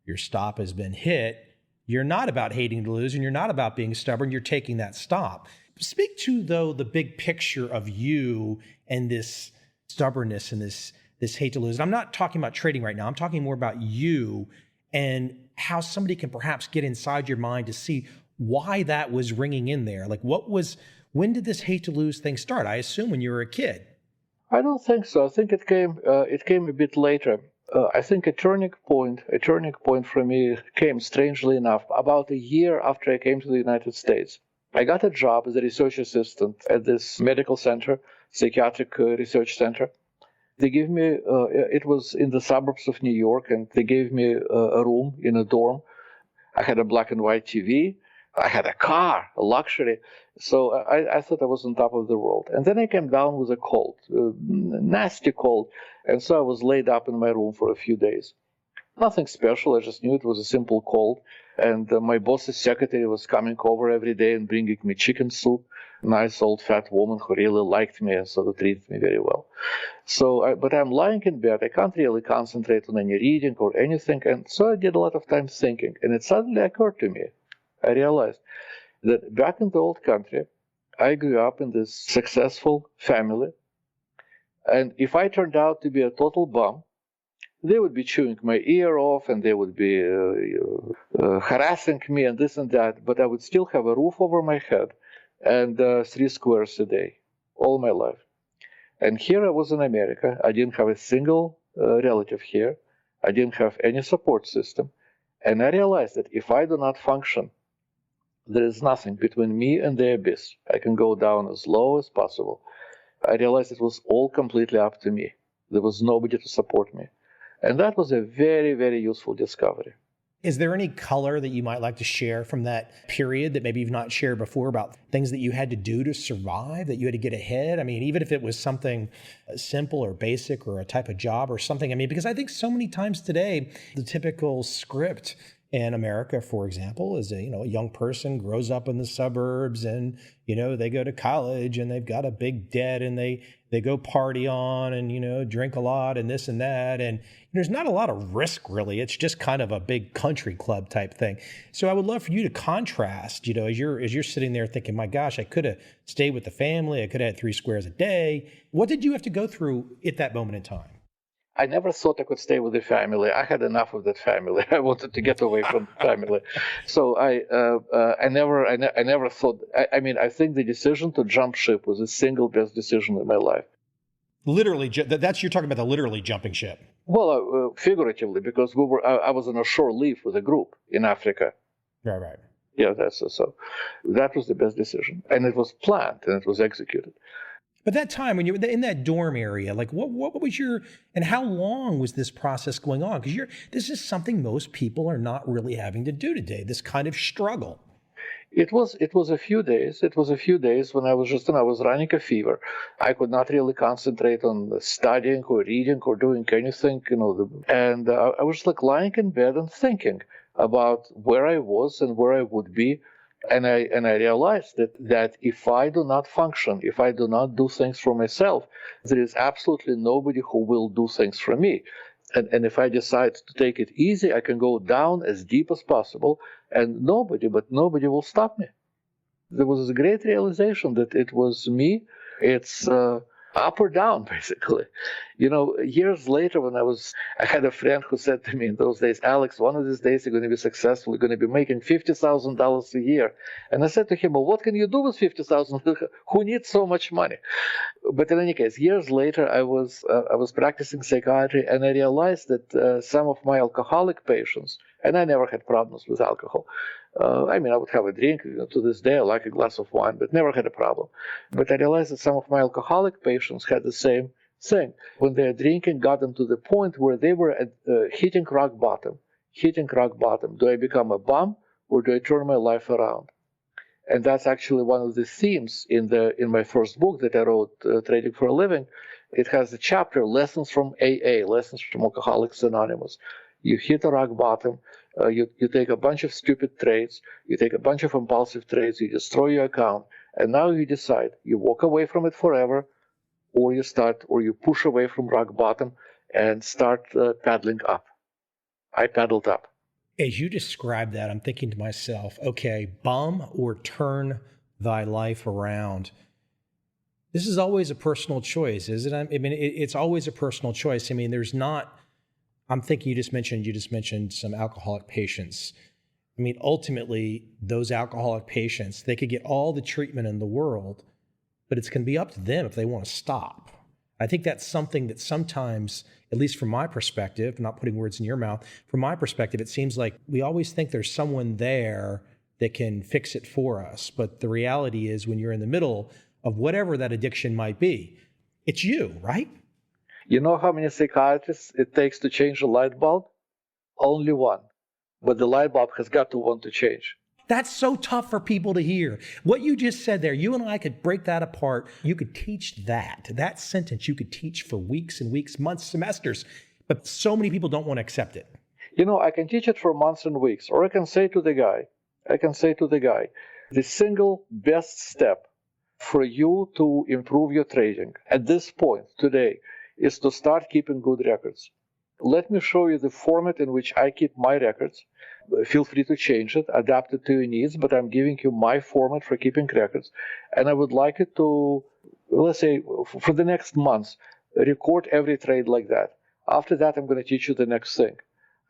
your stop has been hit, you're not about hating to lose and you're not about being stubborn. You're taking that stop. Speak to, though, the big picture of you and this stubbornness and this hate to lose. And I'm not talking about trading right now. I'm talking more about you and how somebody can perhaps get inside your mind to see why that was ringing in there. Like, when did this hate to lose thing start? I assume when you were a kid. I don't think so. I think it came a bit later. I think a turning point for me came, strangely enough, about a year after I came to the United States. I got a job as a research assistant at this medical center, psychiatric research center. They gave me, it was in the suburbs of New York, and they gave me a room in a dorm. I had a black and white TV. I had a car, a luxury. So I thought I was on top of the world. And then I came down with a cold, a nasty cold. And so I was laid up in my room for a few days. Nothing special. I just knew it was a simple cold. And my boss's secretary was coming over every day and bringing me chicken soup. Nice old fat woman who really liked me and sort of treated me very well. So, but I'm lying in bed. I can't really concentrate on any reading or anything. And so I did a lot of time thinking. And it suddenly occurred to me. I realized that back in the old country, I grew up in this successful family. And if I turned out to be a total bum, they would be chewing my ear off and they would be harassing me and this and that. But I would still have a roof over my head and 3 squares a day all my life. And here I was in America. I didn't have a single relative here. I didn't have any support system. And I realized that if I do not function, there is nothing between me and the abyss. I can go down as low as possible. I realized it was all completely up to me. There was nobody to support me. And that was a very, very useful discovery. Is there any color that you might like to share from that period that maybe you've not shared before about things that you had to do to survive, that you had to get ahead? I mean, even if it was something simple or basic or a type of job or something. I mean, because I think so many times today, the typical script in America, for example, is a young person grows up in the suburbs and, they go to college and they've got a big debt and they go party on and, drink a lot and this and that. And there's not a lot of risk really. It's just kind of a big country club type thing. So I would love for you to contrast, as you're sitting there thinking, my gosh, I could have stayed with the family. I could have had 3 squares a day. What did you have to go through at that moment in time? I never thought I could stay with the family. I had enough of that family. I wanted to get away from the family. So I never thought. I mean, I think the decision to jump ship was the single best decision in my life. Literally, you're talking about the literally jumping ship. Well, figuratively, because I was on a shore leave with a group in Africa. Right. Yeah, so that was the best decision, and it was planned and it was executed. But that time when you were in that dorm area, like what was and how long was this process going on? Because this is something most people are not really having to do today, this kind of struggle. It was a few days. It was a few days when I was running a fever. I could not really concentrate on studying or reading or doing anything, and I was like lying in bed and thinking about where I was and where I would be. And I realized that if I do not function, if I do not do things for myself, there is absolutely nobody who will do things for me. And if I decide to take it easy, I can go down as deep as possible, and nobody will stop me. There was a great realization that it was me. It's up or down, basically. Years later when I had a friend who said to me in those days, Alex, one of these days you're going to be successful. You're going to be making $50,000 a year. And I said to him, well, what can you do with $50,000? Who needs so much money? But in any case, years later, I was practicing psychiatry, and I realized that some of my alcoholic patients, and I never had problems with alcohol. I would have a drink. To this day, I like a glass of wine, but never had a problem. But I realized that some of my alcoholic patients had the same thing. When their drinking got them to the point where they were hitting rock bottom. Do I become a bum or do I turn my life around? And that's actually one of the themes in my first book that I wrote, Trading for a Living. It has a chapter, Lessons from AA, Lessons from Alcoholics Anonymous. You hit a rock bottom, you take a bunch of stupid trades, you take a bunch of impulsive trades, you destroy your account, and now you decide, you walk away from it forever, or you push away from rock bottom and start paddling up. I paddled up. As you describe that, I'm thinking to myself, okay, bum or turn thy life around. This is always a personal choice, isn't it? I mean, it's always a personal choice. I mean, I'm thinking you just mentioned some alcoholic patients. I mean, ultimately, those alcoholic patients, they could get all the treatment in the world, but it's going to be up to them if they want to stop. I think that's something that sometimes, at least from my perspective, not putting words in your mouth, from my perspective, it seems like we always think there's someone there that can fix it for us. But the reality is when you're in the middle of whatever that addiction might be, it's you, right? You know how many psychiatrists it takes to change a light bulb? Only one. But the light bulb has got to want to change. That's so tough for people to hear. What you just said there, you and I could break that apart. You could teach that sentence you could teach for weeks and weeks, months, semesters. But so many people don't want to accept it. You know, I can teach it for months and weeks, or I can say to the guy, the single best step for you to improve your trading at this point today is to start keeping good records. Let me show you the format in which I keep my records. Feel free to change it, adapt it to your needs, but I'm giving you my format for keeping records. And I would like it to, let's say, for the next month, record every trade like that. After that, I'm going to teach you the next thing.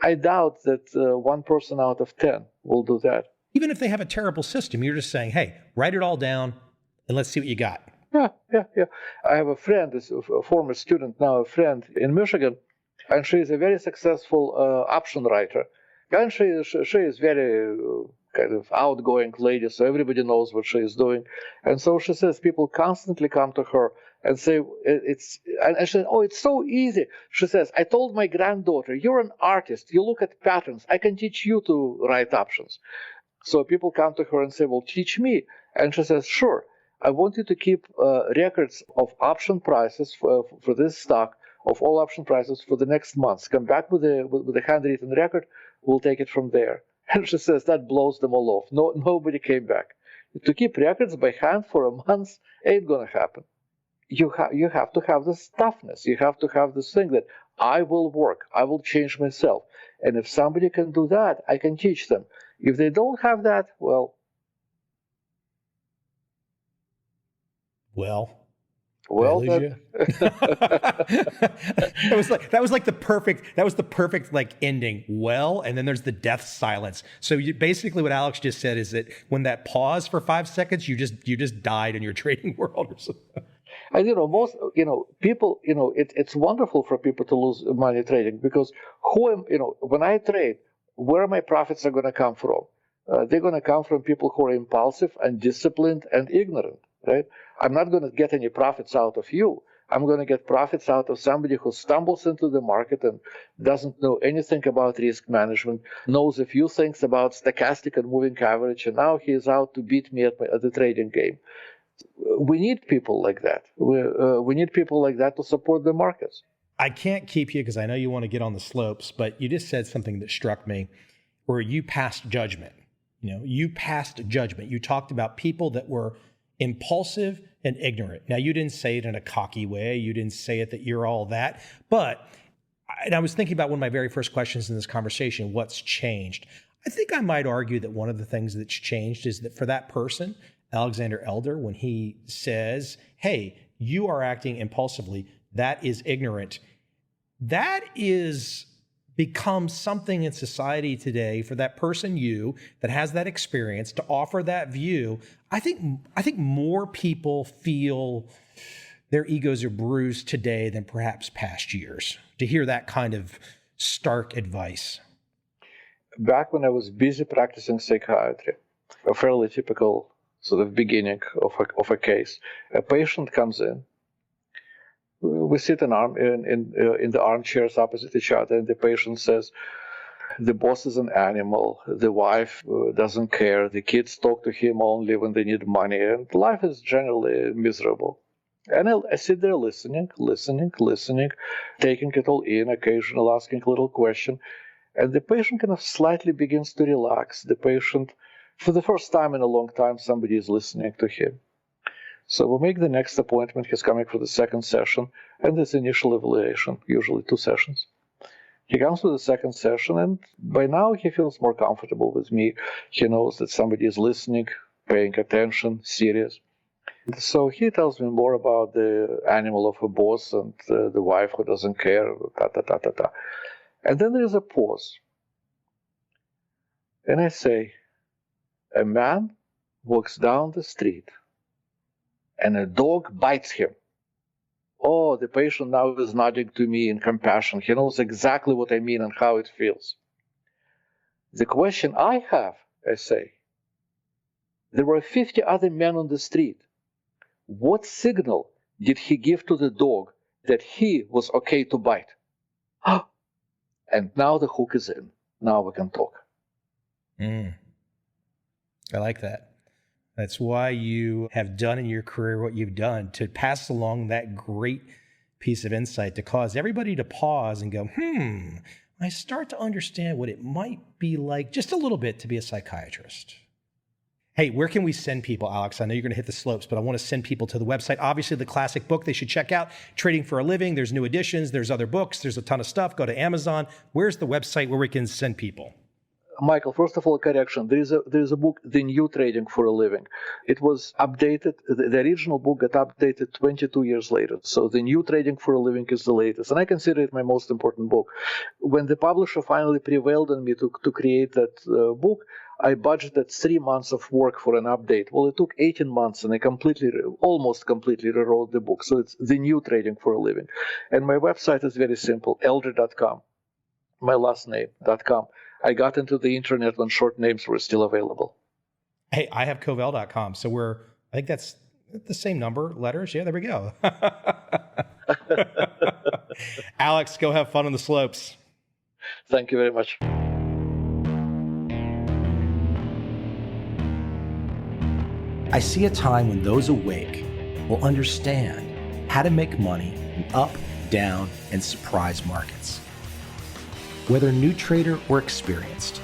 I doubt that one person out of 10 will do that. Even if they have a terrible system, you're just saying, hey, write it all down and let's see what you got. Yeah. I have a friend, a former student, now a friend in Michigan, and she is a very successful option writer. And she is very kind of outgoing lady, so everybody knows what she is doing. And so she says people constantly come to her and say, and she says, oh, it's so easy. She says, I told my granddaughter, you're an artist. You look at patterns. I can teach you to write options. So people come to her and say, well, teach me. And she says, sure. I want you to keep records of option prices for this stock, of all option prices for the next month. Come back with a handwritten record. We'll take it from there. And she says that blows them all off. Nobody came back. To keep records by hand for a month ain't gonna happen. You have to have this toughness. You have to have this thing that I will work. I will change myself. And if somebody can do that, I can teach them. If they don't have that, well, that was like the perfect like ending. Well, and then there's the death silence. So basically what Alex just said is that when that pause for 5 seconds, you just died in your trading world or something. And most people, it's wonderful for people to lose money trading because when I trade, where my profits are going to come from? They're going to come from people who are impulsive, undisciplined, and ignorant, right? I'm not going to get any profits out of you. I'm going to get profits out of somebody who stumbles into the market and doesn't know anything about risk management, knows a few things about stochastic and moving average, and now he is out to beat me at the trading game. We need people like that. We need people like that to support the markets. I can't keep you because I know you want to get on the slopes, but you just said something that struck me where you passed judgment. You passed judgment. You talked about people that were impulsive and ignorant. Now, you didn't say it in a cocky way. You didn't say it that you're all that. But I was thinking about one of my very first questions in this conversation, what's changed? I think I might argue that one of the things that's changed is that for that person, Alexander Elder, when he says, hey, you are acting impulsively, that is ignorant. That is becomes something in society today for that person, you, that has that experience to offer that view. I think more people feel their egos are bruised today than perhaps past years to hear that kind of stark advice. Back when I was busy practicing psychiatry, a fairly typical sort of beginning of a case, a patient comes in. We sit in the armchairs opposite each other, and the patient says, the boss is an animal, the wife doesn't care, the kids talk to him only when they need money, and life is generally miserable. And I sit there listening, taking it all in, occasionally asking a little question, and the patient kind of slightly begins to relax. The patient, for the first time in a long time, somebody is listening to him. So we make the next appointment. He's coming for the second session, and this initial evaluation, usually 2 sessions. He comes to the second session, and by now he feels more comfortable with me. He knows that somebody is listening, paying attention, serious. So he tells me more about the animal of a boss and the wife who doesn't care, And then there is a pause. And I say, a man walks down the street and a dog bites him. Oh, the patient now is nodding to me in compassion. He knows exactly what I mean and how it feels. The question I have, I say, There were 50 other men on the street. What signal did he give to the dog that he was okay to bite? And now the hook is in. Now we can talk. I like that. That's why you have done in your career what you've done, to pass along that great piece of insight, to cause everybody to pause and go, I start to understand what it might be like just a little bit to be a psychiatrist. Hey, where can we send people, Alex? I know you're going to hit the slopes, but I want to send people to the website. Obviously, the classic book they should check out, Trading for a Living. There's new editions. There's other books. There's a ton of stuff. Go to Amazon. Where's the website where we can send people? Michael, first of all, a correction. There is a book, The New Trading for a Living. It was updated. The original book got updated 22 years later. So The New Trading for a Living is the latest. And I consider it my most important book. When the publisher finally prevailed on me to create that book, I budgeted 3 months of work for an update. Well, it took 18 months, and I almost completely rewrote the book. So it's The New Trading for a Living. And my website is very simple, eldred.com, my last name.com. I got into the internet when short names were still available. Hey, I have Covel.com. So I think that's the same number, letters. Yeah, there we go. Alex, go have fun on the slopes. Thank you very much. I see a time when those awake will understand how to make money in up, down, and surprise markets. Whether new trader or experienced,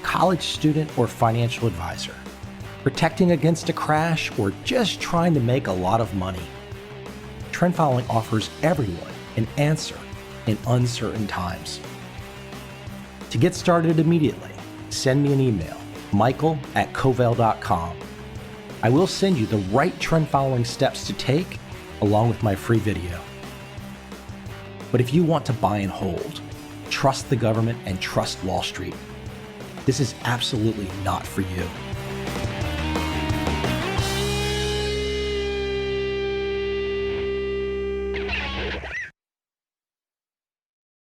college student or financial advisor, protecting against a crash or just trying to make a lot of money, trend following offers everyone an answer in uncertain times. To get started immediately, send me an email, michael@covel.com. I will send you the right trend following steps to take along with my free video. But if you want to buy and hold, trust the government and trust Wall Street, this is absolutely not for you.